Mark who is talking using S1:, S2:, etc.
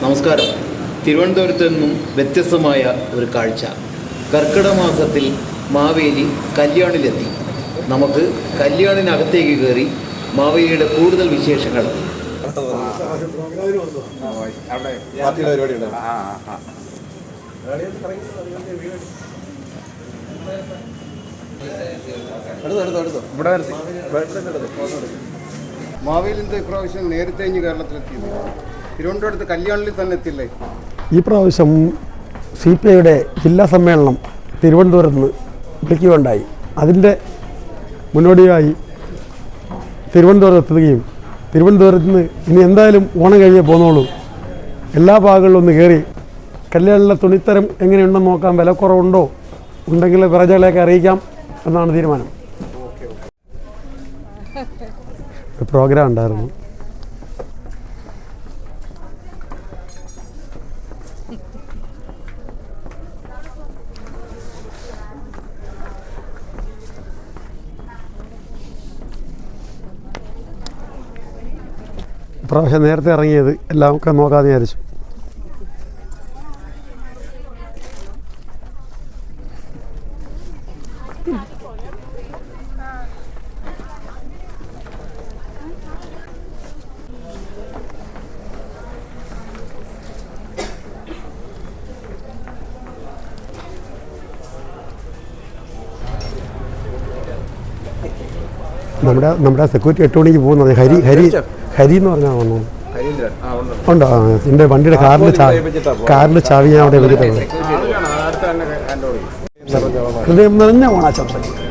S1: നമസ്കാരം. തിരുവനന്തപുരത്ത് നിന്നും വ്യത്യസ്തമായ ഒരു കാഴ്ച. കർക്കിടക മാസത്തിൽ മാവേലി കല്യാണിലെത്തി. നമുക്ക് കല്യാണിനകത്തേക്ക് കയറി മാവേലിയുടെ കൂടുതൽ വിശേഷങ്ങൾ.
S2: മാവേലിന്റെ ഇപ്രാവശ്യം നേരത്തെ കേരളത്തിലെത്തിയത് തിരുവനന്തപുരത്ത് കല്യാണിൽ തന്നെ എത്തില്ലേ?
S3: ഈ പ്രാവശ്യം CPIയുടെ ജില്ലാ സമ്മേളനം തിരുവനന്തപുരത്ത് നിന്ന് വിളിക്കുകയുണ്ടായി. അതിൻ്റെ മുന്നോടിയായി തിരുവനന്തപുരത്ത് എത്തുകയും തിരുവനന്തപുരത്ത് നിന്ന് ഇനി എന്തായാലും ഓണം കഴിഞ്ഞേ പോന്നോളൂ, എല്ലാ ഭാഗങ്ങളിലും ഒന്ന് കയറി കല്യാണിലെ തുണിത്തരം എങ്ങനെയുണ്ടെന്ന് നോക്കാം, വിലക്കുറവുണ്ടോ, ഉണ്ടെങ്കിൽ പ്രജകളെയൊക്കെ അറിയിക്കാം എന്നാണ് തീരുമാനം. പ്രോഗ്രാം ഉണ്ടായിരുന്നു. ഇപ്രാവശ്യം നേരത്തെ ഇറങ്ങിയത് എല്ലാം ഒക്കെ നോക്കാമെന്ന് വിചാരിച്ചു. നമ്മുടെ സെക്യൂരിറ്റി 8 മണിക്ക് പോകുന്നത് ഹരി എന്ന് പറഞ്ഞാൽ വന്നു. ഉണ്ടോ? എൻ്റെ വണ്ടിയുടെ കാറിൻ്റെ ചാവി ഞാൻ അവിടെ വെച്ചിട്ടുണ്ട്. ഹൃദയം നിറഞ്ഞ ഓണാശംസകൾ.